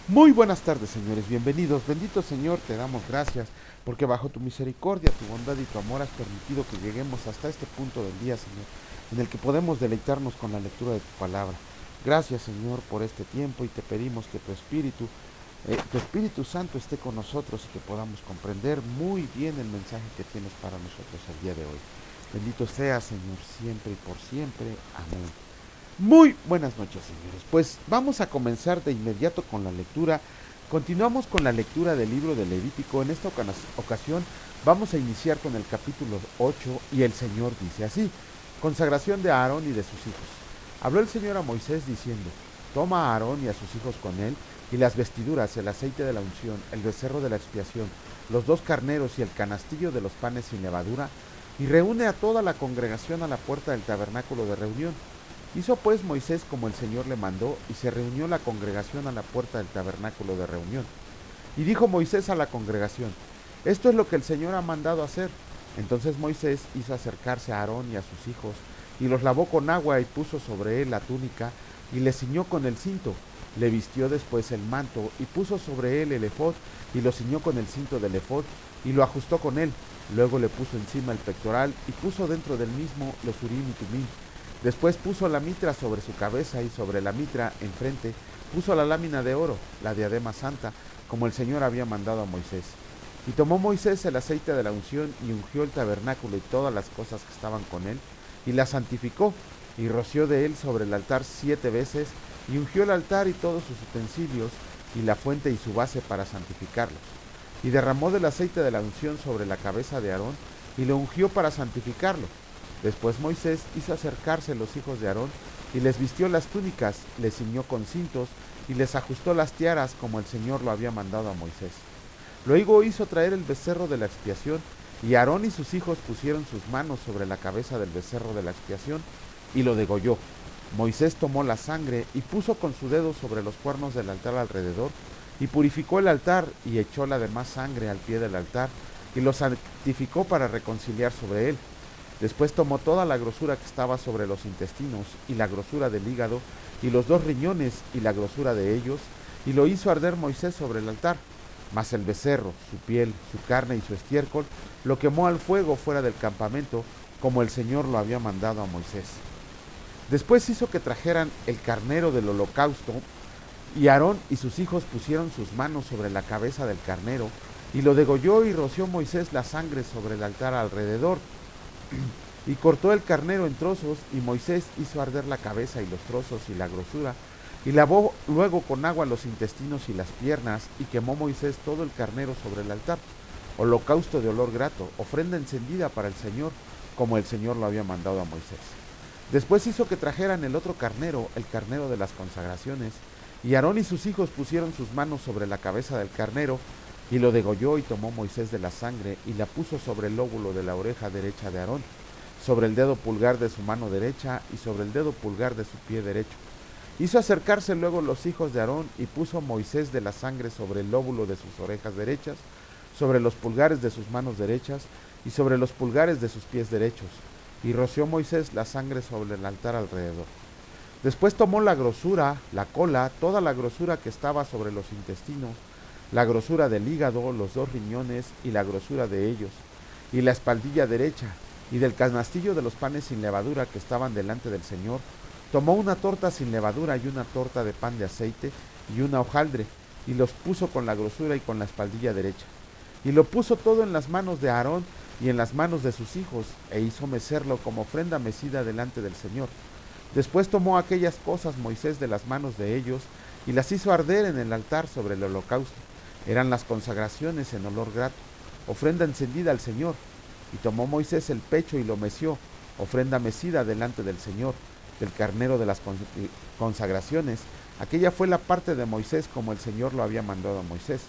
Muy buenas tardes, señores, bienvenidos. Bendito Señor, te damos gracias porque bajo tu misericordia, tu bondad y tu amor has permitido que lleguemos hasta este punto del día, Señor, en el que podemos deleitarnos con la lectura de tu palabra. Gracias, Señor, por este tiempo y te pedimos que tu Espíritu Santo esté con nosotros y que podamos comprender muy bien el mensaje que tienes para nosotros el día de hoy. Bendito sea, Señor, siempre y por siempre. Amén. Muy buenas noches, señores. Pues vamos a comenzar de inmediato con la lectura. Continuamos con la lectura del libro de Levítico. En esta ocasión vamos a iniciar con el capítulo 8 y el Señor dice así: consagración de Aarón y de sus hijos. Habló el Señor a Moisés diciendo: toma a Aarón y a sus hijos con él, y las vestiduras, el aceite de la unción, el becerro de la expiación, los dos carneros y el canastillo de los panes sin levadura, y reúne a toda la congregación a la puerta del tabernáculo de reunión. Hizo pues Moisés como el Señor le mandó, y se reunió la congregación a la puerta del tabernáculo de reunión. Y dijo Moisés a la congregación: esto es lo que el Señor ha mandado hacer. Entonces Moisés hizo acercarse a Aarón y a sus hijos, y los lavó con agua, y puso sobre él la túnica, y le ciñó con el cinto. Le vistió después el manto, y puso sobre él el ephod, y lo ciñó con el cinto del ephod, y lo ajustó con él. Luego le puso encima el pectoral, y puso dentro del mismo los urim y tumim. Después puso la mitra sobre su cabeza, y sobre la mitra enfrente puso la lámina de oro, la diadema santa, como el Señor había mandado a Moisés. Y tomó Moisés el aceite de la unción, y ungió el tabernáculo y todas las cosas que estaban con él, y la santificó, y roció de él sobre el altar 7 veces, y ungió el altar y todos sus utensilios, y la fuente y su base para santificarlos. Y derramó del aceite de la unción sobre la cabeza de Aarón, y lo ungió para santificarlo. Después Moisés hizo acercarse los hijos de Aarón, y les vistió las túnicas, les ciñó con cintos, y les ajustó las tiaras como el Señor lo había mandado a Moisés. Luego hizo traer el becerro de la expiación, y Aarón y sus hijos pusieron sus manos sobre la cabeza del becerro de la expiación, y lo degolló. Moisés tomó la sangre y puso con su dedo sobre los cuernos del altar alrededor, y purificó el altar, y echó la demás sangre al pie del altar, y lo santificó para reconciliar sobre él. Después tomó toda la grosura que estaba sobre los intestinos, y la grosura del hígado, y los dos riñones, y la grosura de ellos, y lo hizo arder Moisés sobre el altar. Mas el becerro, su piel, su carne y su estiércol, lo quemó al fuego fuera del campamento, como el Señor lo había mandado a Moisés. Después hizo que trajeran el carnero del holocausto, y Aarón y sus hijos pusieron sus manos sobre la cabeza del carnero, y lo degolló, y roció Moisés la sangre sobre el altar alrededor. Y cortó el carnero en trozos, y Moisés hizo arder la cabeza y los trozos y la grosura, y lavó luego con agua los intestinos y las piernas, y quemó Moisés todo el carnero sobre el altar, holocausto de olor grato, ofrenda encendida para el Señor, como el Señor lo había mandado a Moisés. Después hizo que trajeran el otro carnero, el carnero de las consagraciones, y Aarón y sus hijos pusieron sus manos sobre la cabeza del carnero, y lo degolló, y tomó Moisés de la sangre, y la puso sobre el lóbulo de la oreja derecha de Aarón, sobre el dedo pulgar de su mano derecha, y sobre el dedo pulgar de su pie derecho. Hizo acercarse luego los hijos de Aarón, y puso Moisés de la sangre sobre el lóbulo de sus orejas derechas, sobre los pulgares de sus manos derechas, y sobre los pulgares de sus pies derechos. Y roció Moisés la sangre sobre el altar alrededor. Después tomó la grosura, la cola, toda la grosura que estaba sobre los intestinos, la grosura del hígado, los dos riñones y la grosura de ellos, y la espaldilla derecha, y del canastillo de los panes sin levadura que estaban delante del Señor, tomó una torta sin levadura y una torta de pan de aceite y una hojaldre, y los puso con la grosura y con la espaldilla derecha. Y lo puso todo en las manos de Aarón y en las manos de sus hijos, e hizo mecerlo como ofrenda mecida delante del Señor. Después tomó aquellas cosas Moisés de las manos de ellos, y las hizo arder en el altar sobre el holocausto. Eran las consagraciones en olor grato, ofrenda encendida al Señor. Y tomó Moisés el pecho y lo meció, ofrenda mecida delante del Señor, del carnero de las consagraciones. Aquella fue la parte de Moisés como el Señor lo había mandado a Moisés.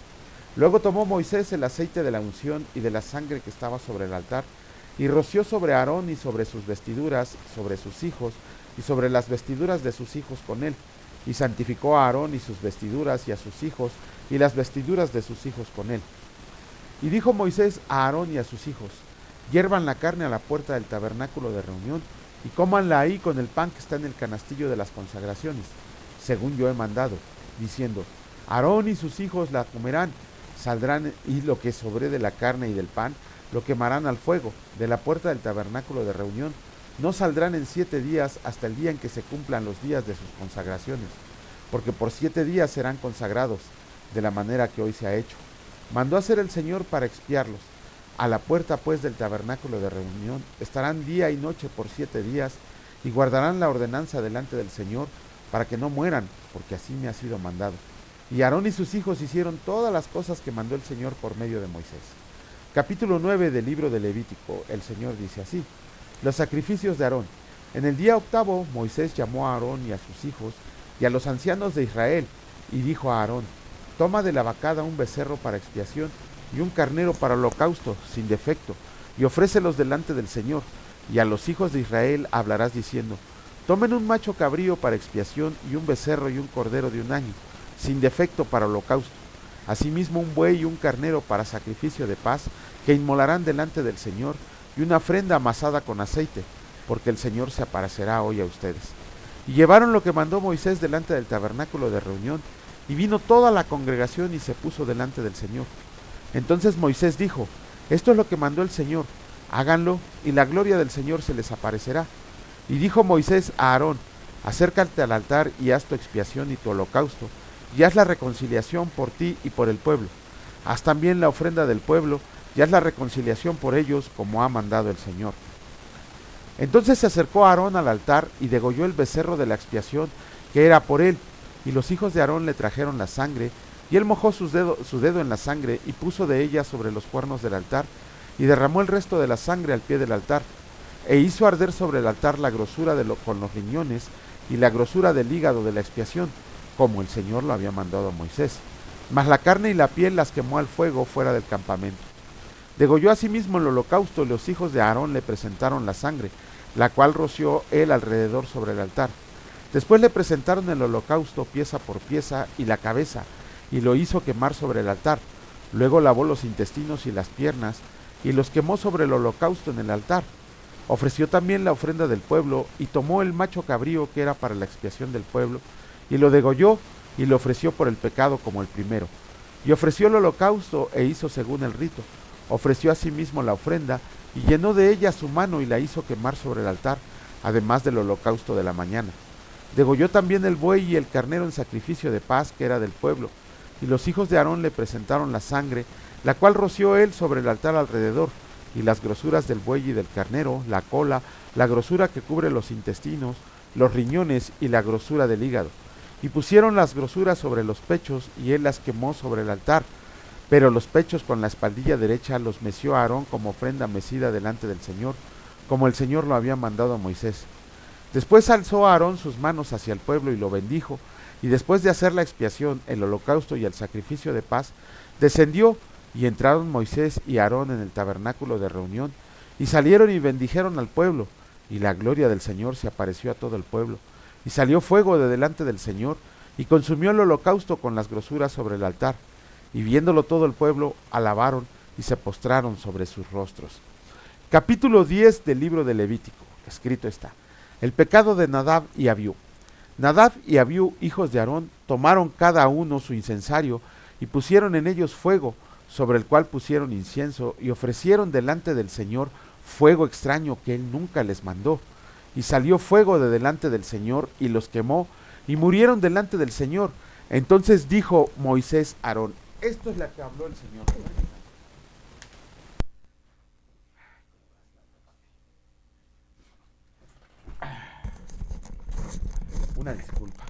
Luego tomó Moisés el aceite de la unción y de la sangre que estaba sobre el altar, y roció sobre Aarón y sobre sus vestiduras, sobre sus hijos, y sobre las vestiduras de sus hijos con él. Y santificó a Aarón y sus vestiduras, y a sus hijos, y las vestiduras de sus hijos con él. Y dijo Moisés a Aarón y a sus hijos: hiervan la carne a la puerta del tabernáculo de reunión, y cómanla ahí con el pan que está en el canastillo de las consagraciones, según yo he mandado, diciendo: Aarón y sus hijos la comerán, saldrán y lo que sobre de la carne y del pan, lo quemarán al fuego, de la puerta del tabernáculo de reunión. No saldrán en 7 días hasta el día en que se cumplan los días de sus consagraciones, porque por 7 días serán consagrados, de la manera que hoy se ha hecho. Mandó hacer el Señor para expiarlos. A la puerta pues del tabernáculo de reunión estarán día y noche por 7 días, y guardarán la ordenanza delante del Señor, para que no mueran, porque así me ha sido mandado. Y Aarón y sus hijos hicieron todas las cosas que mandó el Señor por medio de Moisés. Capítulo 9 del libro de Levítico. El Señor dice así: los sacrificios de Aarón. En el día octavo Moisés llamó a Aarón y a sus hijos y a los ancianos de Israel, y dijo a Aarón: toma de la vacada un becerro para expiación y un carnero para holocausto sin defecto, y ofrécelos delante del Señor. Y a los hijos de Israel hablarás diciendo: tomen un macho cabrío para expiación y un becerro y un cordero de 1 año, sin defecto para holocausto. Asimismo un buey y un carnero para sacrificio de paz, que inmolarán delante del Señor, y una ofrenda amasada con aceite, porque el Señor se aparecerá hoy a ustedes. Y llevaron lo que mandó Moisés delante del tabernáculo de reunión, y vino toda la congregación y se puso delante del Señor. Entonces Moisés dijo: esto es lo que mandó el Señor, háganlo, y la gloria del Señor se les aparecerá. Y dijo Moisés a Aarón: acércate al altar y haz tu expiación y tu holocausto, y haz la reconciliación por ti y por el pueblo. Haz también la ofrenda del pueblo, y haz la reconciliación por ellos, como ha mandado el Señor. Entonces se acercó Aarón al altar y degolló el becerro de la expiación, que era por él, y los hijos de Aarón le trajeron la sangre, y él mojó su dedo en la sangre, y puso de ella sobre los cuernos del altar, y derramó el resto de la sangre al pie del altar, e hizo arder sobre el altar la grosura con los riñones, y la grosura del hígado de la expiación, como el Señor lo había mandado a Moisés. Mas la carne y la piel las quemó al fuego fuera del campamento. Degolló asimismo el holocausto, y los hijos de Aarón le presentaron la sangre, la cual roció él alrededor sobre el altar. Después le presentaron el holocausto pieza por pieza y la cabeza, y lo hizo quemar sobre el altar. Luego lavó los intestinos y las piernas, y los quemó sobre el holocausto en el altar. Ofreció también la ofrenda del pueblo, y tomó el macho cabrío que era para la expiación del pueblo, y lo degolló, y lo ofreció por el pecado como el primero. Y ofreció el holocausto, e hizo según el rito. Ofreció asimismo la ofrenda, y llenó de ella su mano, y la hizo quemar sobre el altar, además del holocausto de la mañana. Degolló también el buey y el carnero en sacrificio de paz, que era del pueblo, y los hijos de Aarón le presentaron la sangre, la cual roció él sobre el altar alrededor, y las grosuras del buey y del carnero, la cola, la grosura que cubre los intestinos, los riñones y la grosura del hígado. Y pusieron las grosuras sobre los pechos, y él las quemó sobre el altar. Pero los pechos con la espaldilla derecha los meció a Aarón como ofrenda mecida delante del Señor, como el Señor lo había mandado a Moisés. Después alzó a Aarón sus manos hacia el pueblo y lo bendijo, y después de hacer la expiación, el holocausto y el sacrificio de paz, descendió, y entraron Moisés y Aarón en el tabernáculo de reunión, y salieron y bendijeron al pueblo, y la gloria del Señor se apareció a todo el pueblo, y salió fuego de delante del Señor, y consumió el holocausto con las grosuras sobre el altar, y viéndolo todo el pueblo, alabaron y se postraron sobre sus rostros. Capítulo 10 del libro de Levítico. Escrito está: el pecado de Nadab y Abiú. Nadab y Abiú, hijos de Aarón, tomaron cada uno su incensario, y pusieron en ellos fuego, sobre el cual pusieron incienso, y ofrecieron delante del Señor fuego extraño que él nunca les mandó. Y salió fuego de delante del Señor, y los quemó, y murieron delante del Señor. Entonces dijo Moisés a Aarón: esto es lo que habló el Señor. Una disculpa.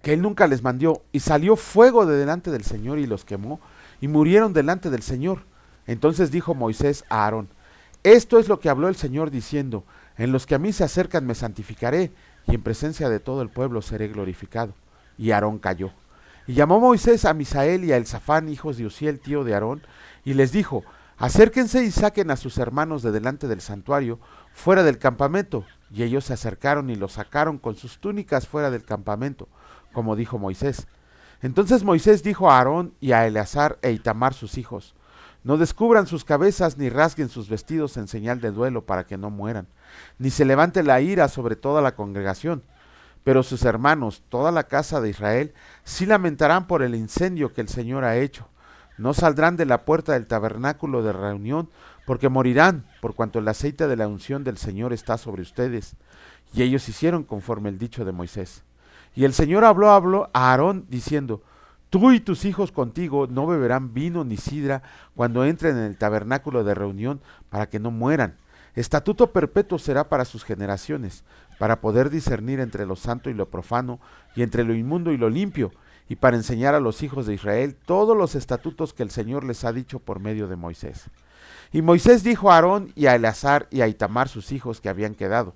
Que él nunca les mandó. Y salió fuego de delante del Señor y los quemó, y murieron delante del Señor. Entonces dijo Moisés a Aarón: esto es lo que habló el Señor diciendo: en los que a mí se acercan me santificaré, y en presencia de todo el pueblo seré glorificado. Y Aarón calló. Y llamó Moisés a Misael y a Elzafán, hijos de Uziel, tío de Aarón, y les dijo: acérquense y saquen a sus hermanos de delante del santuario, fuera del campamento. Y ellos se acercaron y los sacaron con sus túnicas fuera del campamento, como dijo Moisés. Entonces Moisés dijo a Aarón y a Eleazar e Itamar sus hijos: no descubran sus cabezas ni rasguen sus vestidos en señal de duelo para que no mueran, ni se levante la ira sobre toda la congregación. pero sus hermanos, toda la casa de Israel, sí lamentarán por el incendio que el Señor ha hecho. No saldrán de la puerta del tabernáculo de reunión, porque morirán, por cuanto el aceite de la unción del Señor está sobre ustedes. Y ellos hicieron conforme el dicho de Moisés. Y el Señor habló a Aarón diciendo: Tú y tus hijos contigo no beberán vino ni sidra cuando entren en el tabernáculo de reunión, para que no mueran. Estatuto perpetuo será para sus generaciones, para poder discernir entre lo santo y lo profano, y entre lo inmundo y lo limpio, y para enseñar a los hijos de Israel todos los estatutos que el Señor les ha dicho por medio de Moisés. Y Moisés dijo a Aarón y a Eleazar y a Itamar, sus hijos que habían quedado: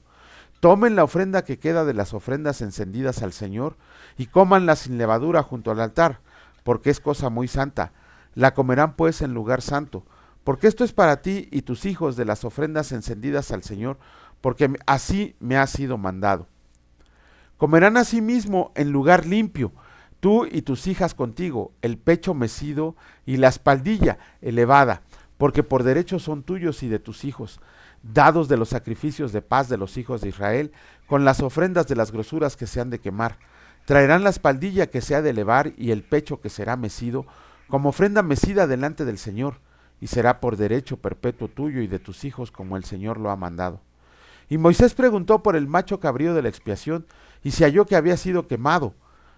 Tomen la ofrenda que queda de las ofrendas encendidas al Señor, y cómanla sin levadura junto al altar, porque es cosa muy santa. La comerán pues en lugar santo, porque esto es para ti y tus hijos de las ofrendas encendidas al Señor, porque así me ha sido mandado. Comerán asimismo en lugar limpio, tú y tus hijas contigo, el pecho mecido y la espaldilla elevada, porque por derecho son tuyos y de tus hijos, dados de los sacrificios de paz de los hijos de Israel, con las ofrendas de las grosuras que se han de quemar. Traerán la espaldilla que se ha de elevar y el pecho que será mecido, como ofrenda mecida delante del Señor, y será por derecho perpetuo tuyo y de tus hijos, como el Señor lo ha mandado. Y Moisés preguntó por el macho cabrío de la expiación, y se halló que había sido quemado,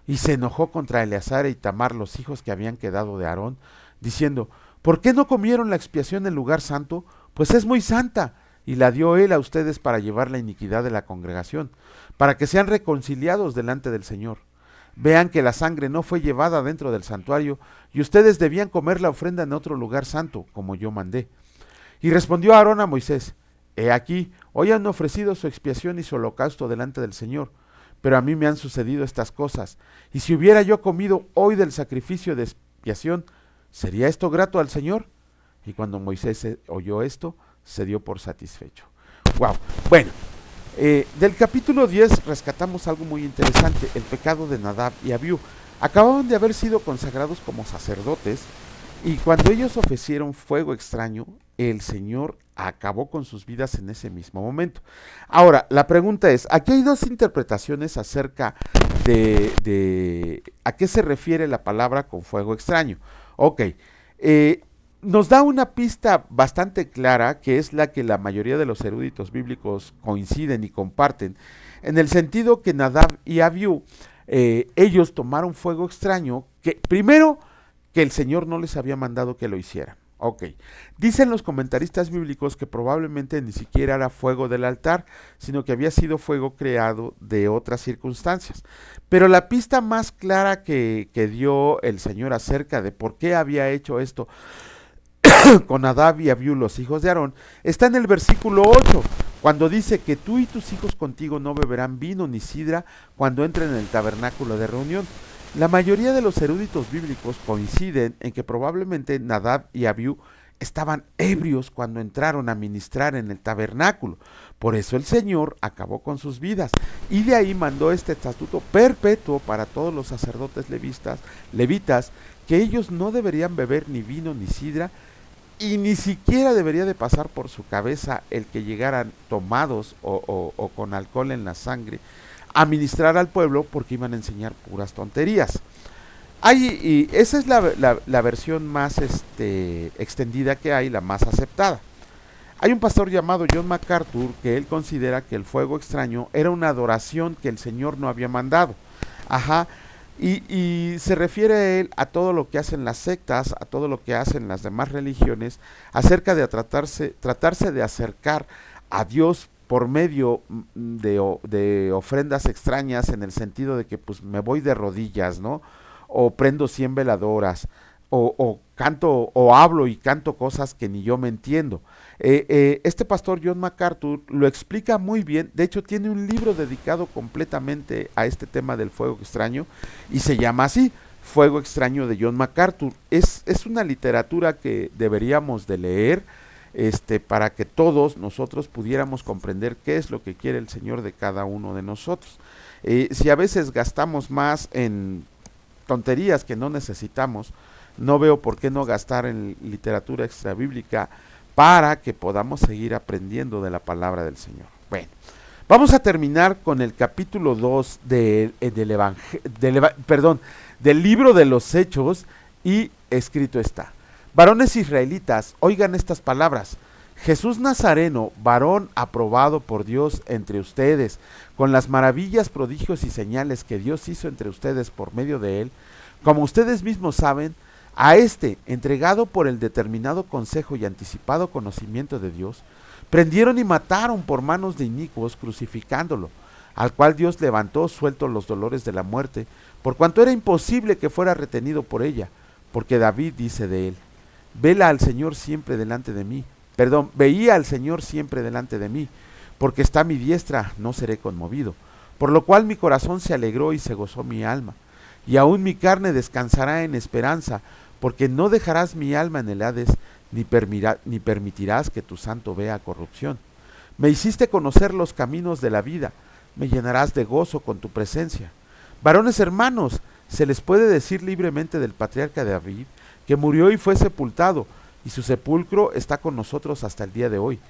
y se enojó contra Eleazar e Itamar, los hijos que habían quedado de Aarón, diciendo: ¿Por qué no comieron la expiación en lugar santo? Pues es muy santa, y la dio él a ustedes para llevar la iniquidad de la congregación, para que sean reconciliados delante del Señor. Vean que la sangre no fue llevada dentro del santuario, y ustedes debían comer la ofrenda en otro lugar santo, como yo mandé. Y respondió Aarón a Moisés: He aquí, hoy han ofrecido su expiación y su holocausto delante del Señor, pero a mí me han sucedido estas cosas, y si hubiera yo comido hoy del sacrificio de expiación, ¿sería esto grato al Señor? Y cuando Moisés oyó esto, se dio por satisfecho. Wow. Bueno, del capítulo 10 rescatamos algo muy interesante: el pecado de Nadab y Abiú. Acababan de haber sido consagrados como sacerdotes, y cuando ellos ofrecieron fuego extraño, el Señor acabó con sus vidas en ese mismo momento. Ahora, la pregunta es, aquí hay dos interpretaciones acerca de a qué se refiere la palabra con fuego extraño. Ok, nos da una pista bastante clara, que es la que la mayoría de los eruditos bíblicos coinciden y comparten, en el sentido que Nadab y Abiú, ellos tomaron fuego extraño, que primero, que el Señor no les había mandado que lo hicieran. Ok, dicen los comentaristas bíblicos que probablemente ni siquiera era fuego del altar, sino que había sido fuego creado de otras circunstancias. Pero la pista más clara que dio el Señor acerca de por qué había hecho esto con Nadab y Abiú, los hijos de Aarón, está en el versículo 8, cuando dice que tú y tus hijos contigo no beberán vino ni sidra cuando entren en el tabernáculo de reunión. La mayoría de los eruditos bíblicos coinciden en que probablemente Nadab y Abiú estaban ebrios cuando entraron a ministrar en el tabernáculo. Por eso el Señor acabó con sus vidas, y de ahí mandó este estatuto perpetuo para todos los sacerdotes levitas, que ellos no deberían beber ni vino ni sidra, y ni siquiera debería de pasar por su cabeza el que llegaran tomados o con alcohol en la sangre a ministrar al pueblo, porque iban a enseñar puras tonterías. Y esa es la versión más extendida que hay, la más aceptada. Hay un pastor llamado John MacArthur que él considera que el fuego extraño era una adoración que el Señor no había mandado. Ajá. Y se refiere a él a todo lo que hacen las sectas, a todo lo que hacen las demás religiones, acerca de tratarse de acercar a Dios por medio de ofrendas extrañas, en el sentido de que pues me voy de rodillas, ¿no? O prendo 100 veladoras, o canto, o hablo y canto cosas que ni yo me entiendo. Este pastor John MacArthur lo explica muy bien. De hecho, tiene un libro dedicado completamente a este tema del fuego extraño, y se llama así, Fuego extraño de John MacArthur. Es una literatura que deberíamos de leer, para que todos nosotros pudiéramos comprender qué es lo que quiere el Señor de cada uno de nosotros. Si a veces gastamos más en tonterías que no necesitamos, no veo por qué no gastar en literatura extrabíblica para que podamos seguir aprendiendo de la palabra del Señor. Bueno, Vamos a terminar con el capítulo 2 del libro de los Hechos, y escrito está: varones israelitas, oigan estas palabras. Jesús Nazareno, varón aprobado por Dios entre ustedes, con las maravillas, prodigios y señales que Dios hizo entre ustedes por medio de él, como ustedes mismos saben, a este, entregado por el determinado consejo y anticipado conocimiento de Dios, prendieron y mataron por manos de inicuos, crucificándolo, al cual Dios levantó suelto los dolores de la muerte, por cuanto era imposible que fuera retenido por ella, porque David dice de él: veía al Señor siempre delante de mí, porque está a mi diestra, no seré conmovido, por lo cual mi corazón se alegró y se gozó mi alma, y aún mi carne descansará en esperanza, porque no dejarás mi alma en el Hades, ni permitirás que tu santo vea corrupción. Me hiciste conocer los caminos de la vida, me llenarás de gozo con tu presencia. Varones hermanos, se les puede decir libremente del patriarca David, que murió y fue sepultado, y su sepulcro está con nosotros hasta el día de hoy.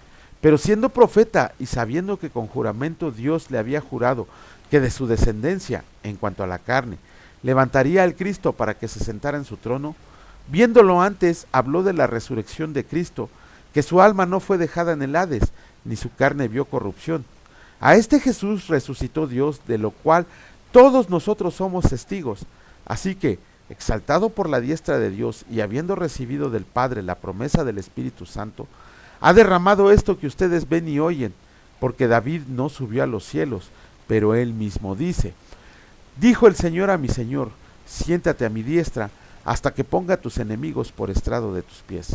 Pero siendo profeta y sabiendo que con juramento Dios le había jurado que de su descendencia, en cuanto a la carne, levantaría al Cristo para que se sentara en su trono, viéndolo antes, habló de la resurrección de Cristo, que su alma no fue dejada en el Hades, ni su carne vio corrupción. A este Jesús resucitó Dios, de lo cual todos nosotros somos testigos. Así que, exaltado por la diestra de Dios y habiendo recibido del Padre la promesa del Espíritu Santo, ha derramado esto que ustedes ven y oyen, porque David no subió a los cielos, pero él mismo dice: dijo el Señor a mi Señor, siéntate a mi diestra, hasta que ponga a tus enemigos por estrado de tus pies.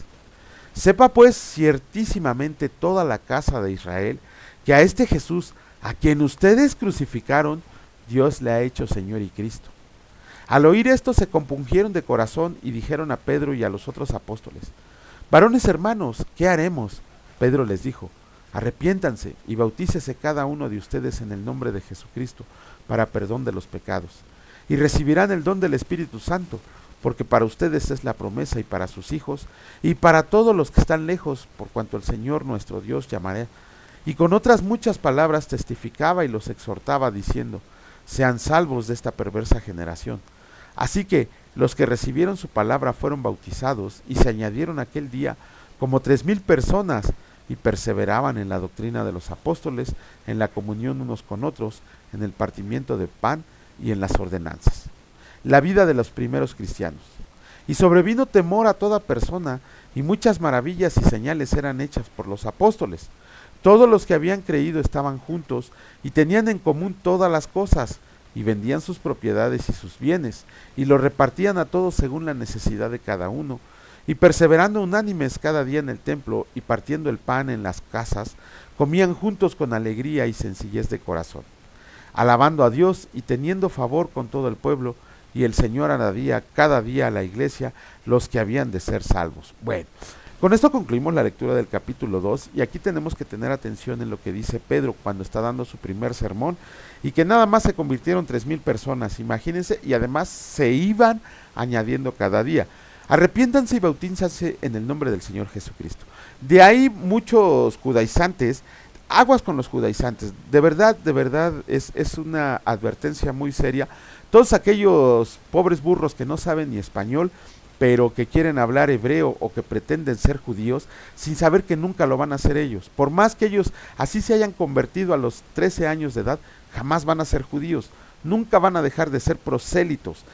Sepa pues ciertísimamente toda la casa de Israel, que a este Jesús, a quien ustedes crucificaron, Dios le ha hecho Señor y Cristo. Al oír esto se compungieron de corazón y dijeron a Pedro y a los otros apóstoles: varones hermanos, ¿qué haremos? Pedro les dijo: arrepiéntanse y bautícese cada uno de ustedes en el nombre de Jesucristo para perdón de los pecados, y recibirán el don del Espíritu Santo, porque para ustedes es la promesa, y para sus hijos, y para todos los que están lejos, por cuanto el Señor nuestro Dios llamará. Y con otras muchas palabras testificaba y los exhortaba, diciendo: sean salvos de esta perversa generación. Así que los que recibieron su palabra fueron bautizados, y se añadieron aquel día como 3,000 personas, y perseveraban en la doctrina de los apóstoles, en la comunión unos con otros, en el partimiento de pan y en las ordenanzas. La vida de los primeros cristianos. Y sobrevino temor a toda persona, y muchas maravillas y señales eran hechas por los apóstoles. Todos los que habían creído estaban juntos, y tenían en común todas las cosas, y vendían sus propiedades y sus bienes, y los repartían a todos según la necesidad de cada uno, y perseverando unánimes cada día en el templo, y partiendo el pan en las casas, comían juntos con alegría y sencillez de corazón, alabando a Dios y teniendo favor con todo el pueblo, y el Señor añadía cada día a la iglesia los que habían de ser salvos. Bueno, con esto concluimos la lectura del capítulo 2, y aquí tenemos que tener atención en lo que dice Pedro cuando está dando su primer sermón, y que nada más se convirtieron 3,000 personas, imagínense, y además se iban añadiendo cada día. Arrepiéntanse y bautízanse en el nombre del Señor Jesucristo. De ahí muchos judaizantes, aguas con los judaizantes, de verdad, es una advertencia muy seria. Todos aquellos pobres burros que no saben ni español, pero que quieren hablar hebreo o que pretenden ser judíos, sin saber que nunca lo van a hacer ellos. Por más que ellos así se hayan convertido a los 13 años de edad, jamás van a ser judíos. Nunca van a dejar de ser prosélitos.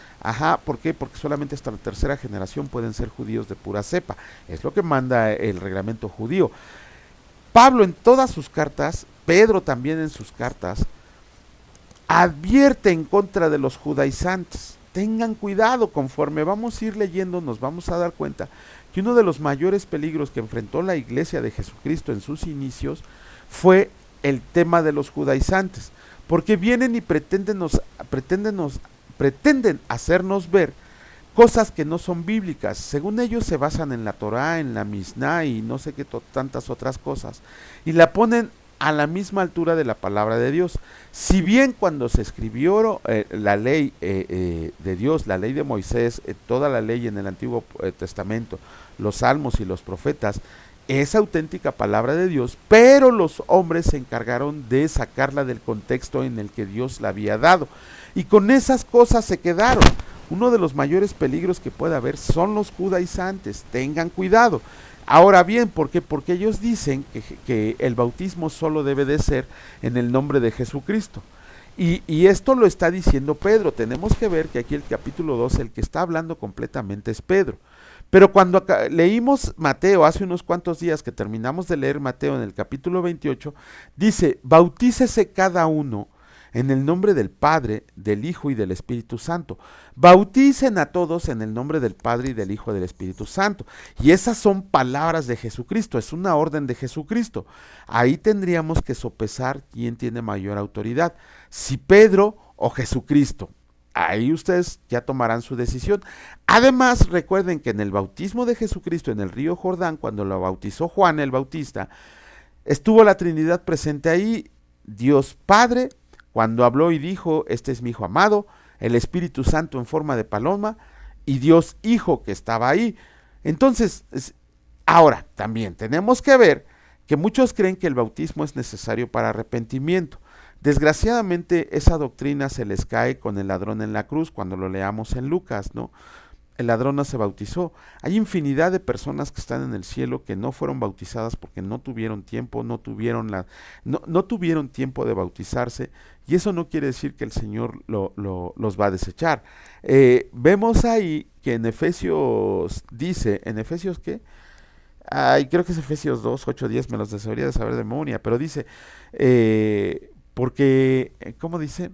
¿Por qué? Porque solamente hasta la tercera generación pueden ser judíos de pura cepa. Es lo que manda el reglamento judío. Pablo en todas sus cartas, Pedro también en sus cartas, advierte en contra de los judaizantes. Tengan cuidado, conforme vamos a ir leyendo nos vamos a dar cuenta que uno de los mayores peligros que enfrentó la iglesia de Jesucristo en sus inicios fue el tema de los judaizantes, porque vienen y pretenden hacernos ver cosas que no son bíblicas. Según ellos se basan en la Torá, en la Misná y no sé qué tantas otras cosas, y la ponen a la misma altura de la palabra de Dios. Si bien cuando se escribió la ley de Dios, la ley de Moisés, toda la ley en el Antiguo Testamento, los salmos y los profetas, es auténtica palabra de Dios, pero los hombres se encargaron de sacarla del contexto en el que Dios la había dado. Y con esas cosas se quedaron. Uno de los mayores peligros que puede haber son los judaizantes. Tengan cuidado. Ahora bien, ¿por qué? Porque ellos dicen que el bautismo solo debe de ser en el nombre de Jesucristo. Y esto lo está diciendo Pedro. Tenemos que ver que aquí el capítulo 2, el que está hablando completamente es Pedro. Pero cuando leímos Mateo hace unos cuantos días que terminamos de leer Mateo en el capítulo 28, dice, bautícese cada uno en el nombre del Padre, del Hijo y del Espíritu Santo. Bauticen a todos en el nombre del Padre y del Hijo y del Espíritu Santo. Y esas son palabras de Jesucristo, es una orden de Jesucristo. Ahí tendríamos que sopesar quién tiene mayor autoridad, si Pedro o Jesucristo. Ahí ustedes ya tomarán su decisión. Además, recuerden que en el bautismo de Jesucristo en el río Jordán, cuando lo bautizó Juan el Bautista, estuvo la Trinidad presente ahí, Dios Padre, cuando habló y dijo, este es mi Hijo amado, el Espíritu Santo en forma de paloma, y Dios Hijo que estaba ahí. Entonces, ahora también tenemos que ver que muchos creen que el bautismo es necesario para arrepentimiento. Desgraciadamente esa doctrina se les cae con el ladrón en la cruz cuando lo leamos en Lucas, ¿no? El ladrón no se bautizó. Hay infinidad de personas que están en el cielo que no fueron bautizadas porque no tuvieron tiempo, no tuvieron tiempo de bautizarse, y eso no quiere decir que el Señor los va a desechar. Vemos ahí que en Efesios dice, ¿en Efesios qué? Creo que es Efesios 2, 8, 10, me los debería de saber de memoria, pero dice, ¿cómo dice?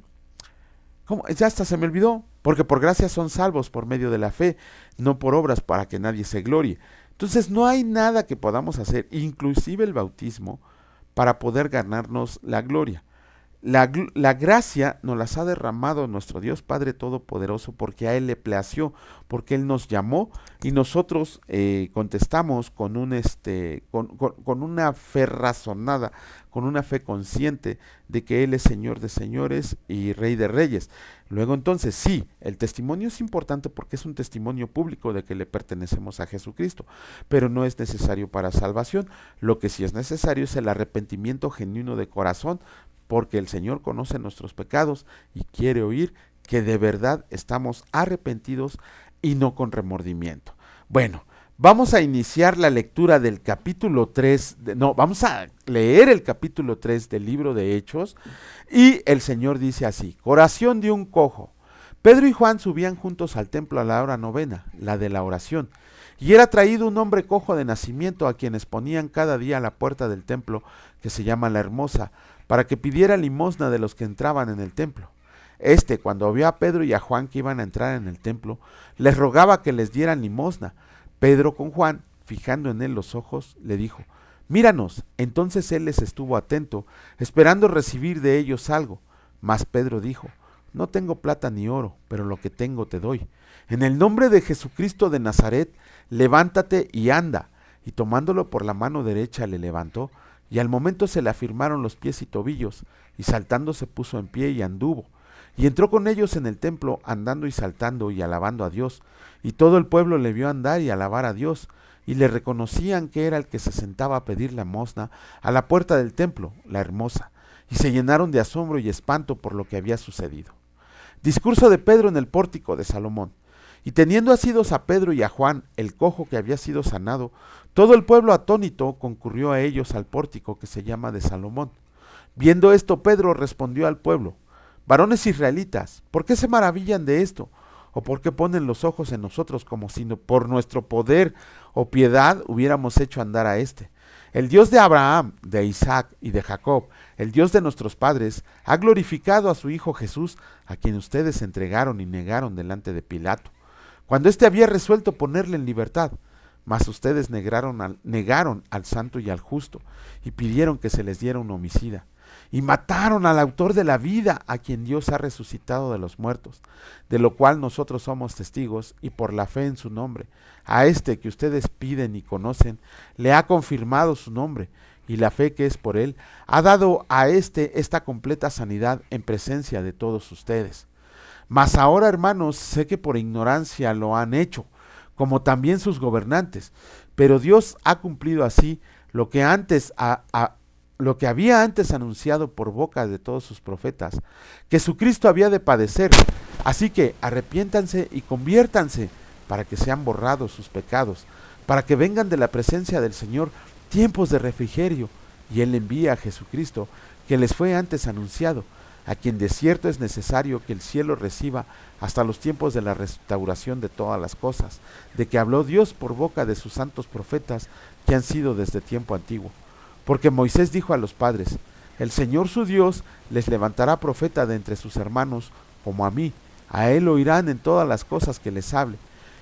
Ya hasta se me olvidó, porque por gracia son salvos por medio de la fe, no por obras para que nadie se glorie. Entonces no hay nada que podamos hacer, inclusive el bautismo, para poder ganarnos la gloria. La gracia nos las ha derramado nuestro Dios Padre Todopoderoso porque a Él le plació, porque Él nos llamó y nosotros contestamos con una fe razonada, con una fe consciente de que Él es Señor de señores y Rey de reyes. Luego entonces sí, el testimonio es importante porque es un testimonio público de que le pertenecemos a Jesucristo, pero no es necesario para salvación. Lo que sí es necesario es el arrepentimiento genuino de corazón, porque el Señor conoce nuestros pecados y quiere oír que de verdad estamos arrepentidos y no con remordimiento. Bueno, vamos a iniciar la lectura del capítulo 3, vamos a leer el capítulo 3 del libro de Hechos, y el Señor dice así: oración de un cojo. Pedro y Juan subían juntos al templo a la hora novena, la de la oración, y era traído un hombre cojo de nacimiento a quienes ponían cada día a la puerta del templo, que se llama La Hermosa, para que pidiera limosna de los que entraban en el templo. Cuando vio a Pedro y a Juan que iban a entrar en el templo, les rogaba que les dieran limosna. Pedro con Juan, fijando en él los ojos, le dijo: míranos. Entonces él les estuvo atento, esperando recibir de ellos algo. Mas Pedro dijo: no tengo plata ni oro, pero lo que tengo te doy. En el nombre de Jesucristo de Nazaret, levántate y anda. Y tomándolo por la mano derecha le levantó, y al momento se le afirmaron los pies y tobillos, y saltando se puso en pie y anduvo. Y entró con ellos en el templo, andando y saltando y alabando a Dios. Y todo el pueblo le vio andar y alabar a Dios, y le reconocían que era el que se sentaba a pedir limosna a la puerta del templo, La Hermosa, y se llenaron de asombro y espanto por lo que había sucedido. Discurso de Pedro en el pórtico de Salomón. Y teniendo asidos a Pedro y a Juan, el cojo que había sido sanado, todo el pueblo atónito concurrió a ellos al pórtico que se llama de Salomón. Viendo esto, Pedro respondió al pueblo: varones israelitas, ¿por qué se maravillan de esto? ¿O por qué ponen los ojos en nosotros como si por nuestro poder o piedad hubiéramos hecho andar a éste? El Dios de Abraham, de Isaac y de Jacob, el Dios de nuestros padres, ha glorificado a su Hijo Jesús, a quien ustedes entregaron y negaron delante de Pilato, cuando éste había resuelto ponerle en libertad. Mas ustedes negaron al santo y al justo, y pidieron que se les diera un homicida, y mataron al autor de la vida, a quien Dios ha resucitado de los muertos, de lo cual nosotros somos testigos, y por la fe en su nombre, a que ustedes piden y conocen, le ha confirmado su nombre, y la fe que es por él, ha dado a esta completa sanidad en presencia de todos ustedes. Mas ahora, hermanos, sé que por ignorancia lo han hecho, como también sus gobernantes, pero Dios ha cumplido así lo que lo que había antes anunciado por boca de todos sus profetas, que Jesucristo había de padecer. Así que arrepiéntanse y conviértanse para que sean borrados sus pecados, para que vengan de la presencia del Señor tiempos de refrigerio, y Él envía a Jesucristo, que les fue antes anunciado, a quien de cierto es necesario que el cielo reciba hasta los tiempos de la restauración de todas las cosas, de que habló Dios por boca de sus santos profetas que han sido desde tiempo antiguo. Porque Moisés dijo a los padres: el Señor su Dios les levantará profeta de entre sus hermanos como a mí, a él oirán en todas las cosas que les hable,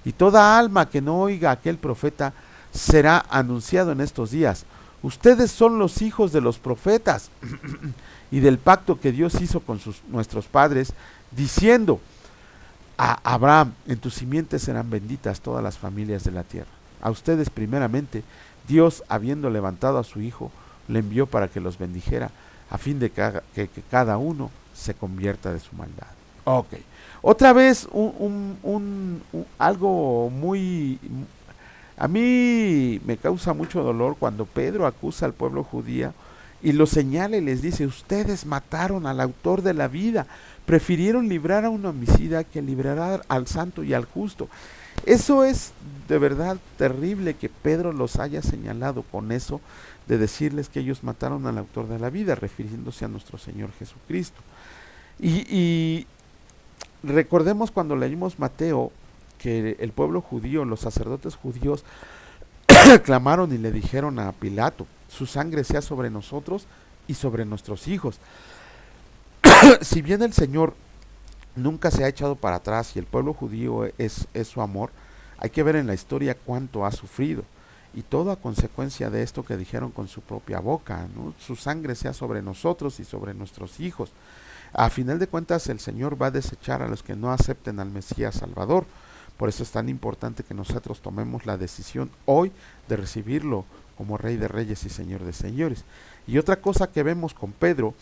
y toda alma que no oiga a aquel profeta será anunciado en estos días. Ustedes son los hijos de los profetas y del pacto que Dios hizo con nuestros padres, diciendo a Abraham: en tus simientes serán benditas todas las familias de la tierra. A ustedes primeramente, Dios, habiendo levantado a su Hijo, le envió para que los bendijera, a fin de que cada uno se convierta de su maldad. Ok, otra vez algo muy... A mí me causa mucho dolor cuando Pedro acusa al pueblo judío y lo señala y les dice: ustedes mataron al autor de la vida, prefirieron librar a un homicida que librar al santo y al justo. Eso es de verdad terrible, que Pedro los haya señalado con eso, de decirles que ellos mataron al autor de la vida, refiriéndose a nuestro Señor Jesucristo. Y recordemos cuando leímos Mateo, que el pueblo judío, los sacerdotes judíos, clamaron y le dijeron a Pilato: su sangre sea sobre nosotros y sobre nuestros hijos. Si bien el Señor nunca se ha echado para atrás y el pueblo judío es su amor, hay que ver en la historia cuánto ha sufrido, y todo a consecuencia de esto que dijeron con su propia boca, ¿no? Su sangre sea sobre nosotros y sobre nuestros hijos. A final de cuentas, el Señor va a desechar a los que no acepten al Mesías Salvador. Por eso es tan importante que nosotros tomemos la decisión hoy de recibirlo como Rey de Reyes y Señor de Señores. Y otra cosa que vemos con Pedro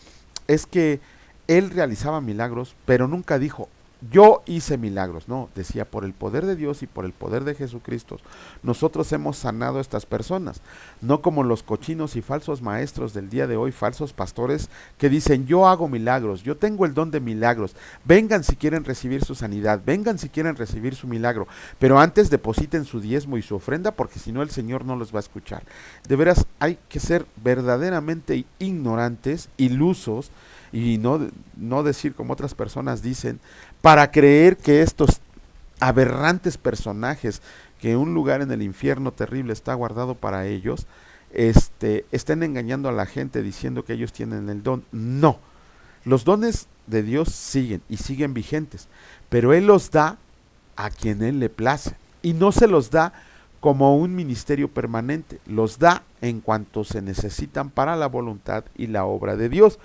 es que él realizaba milagros, pero nunca dijo: yo hice milagros. No, decía: por el poder de Dios y por el poder de Jesucristo, nosotros hemos sanado a estas personas. No como los cochinos y falsos maestros del día de hoy, falsos pastores, que dicen: yo hago milagros, yo tengo el don de milagros, vengan si quieren recibir su sanidad, vengan si quieren recibir su milagro, pero antes depositen su diezmo y su ofrenda, porque si no el Señor no los va a escuchar. De veras, hay que ser verdaderamente ignorantes, ilusos, y no decir como otras personas dicen, para creer que estos aberrantes personajes, que un lugar en el infierno terrible está guardado para ellos, estén engañando a la gente diciendo que ellos tienen el don. No, los dones de Dios siguen y siguen vigentes, pero Él los da a quien Él le place, y no se los da como un ministerio permanente, los da en cuanto se necesitan para la voluntad y la obra de Dios.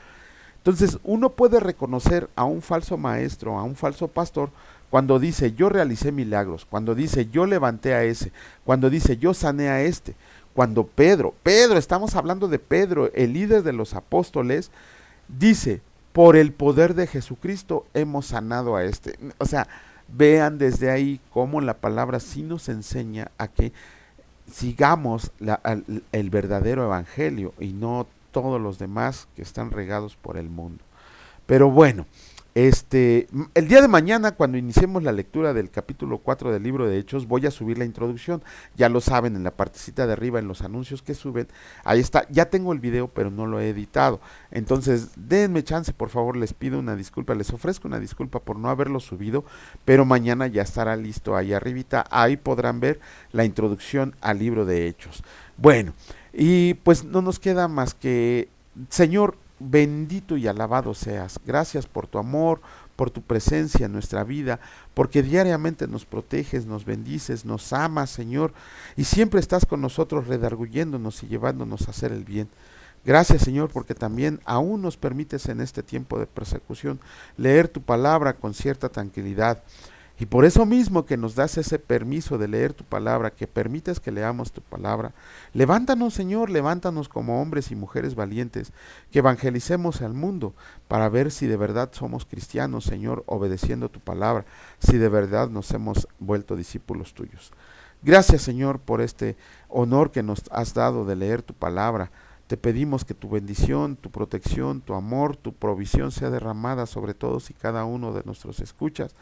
Entonces uno puede reconocer a un falso maestro, a un falso pastor, cuando dice: yo realicé milagros, cuando dice: yo levanté a ese, cuando dice: yo sané a este. Cuando Pedro, estamos hablando de Pedro, el líder de los apóstoles, dice: por el poder de Jesucristo hemos sanado a este. O sea, vean desde ahí cómo la palabra sí nos enseña a que sigamos el verdadero evangelio y no todos los demás que están regados por el mundo. Pero bueno, el día de mañana, cuando iniciemos la lectura del capítulo 4 del libro de Hechos, voy a subir la introducción. Ya lo saben, en la partecita de arriba, en los anuncios que suben, ahí está. Ya tengo el video, pero no lo he editado. Entonces, denme chance, por favor, les pido una disculpa, les ofrezco una disculpa por no haberlo subido, pero mañana ya estará listo ahí arribita. Ahí podrán ver la introducción al libro de Hechos. Bueno, y pues no nos queda más que: Señor, bendito y alabado seas. Gracias por tu amor, por tu presencia en nuestra vida, porque diariamente nos proteges, nos bendices, nos amas, Señor, y siempre estás con nosotros redarguyéndonos y llevándonos a hacer el bien. Gracias, Señor, porque también aún nos permites en este tiempo de persecución leer tu palabra con cierta tranquilidad. Y por eso mismo que nos das ese permiso de leer tu palabra, que permites que leamos tu palabra, levántanos, Señor, levántanos como hombres y mujeres valientes, que evangelicemos al mundo para ver si de verdad somos cristianos, Señor, obedeciendo tu palabra, si de verdad nos hemos vuelto discípulos tuyos. Gracias, Señor, por este honor que nos has dado de leer tu palabra. Te pedimos que tu bendición, tu protección, tu amor, tu provisión sea derramada sobre todos y cada uno de nuestros escuchas,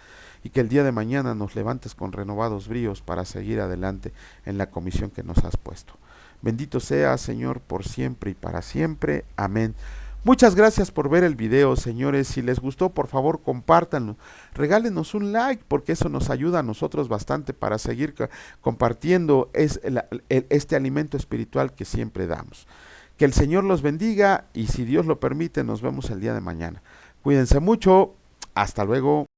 y que el día de mañana nos levantes con renovados bríos para seguir adelante en la comisión que nos has puesto. Bendito sea, Señor, por siempre y para siempre. Amén. Muchas gracias por ver el video, señores. Si les gustó, por favor, compártanlo. Regálenos un like, porque eso nos ayuda a nosotros bastante para seguir compartiendo este alimento espiritual que siempre damos. Que el Señor los bendiga, y si Dios lo permite, nos vemos el día de mañana. Cuídense mucho. Hasta luego.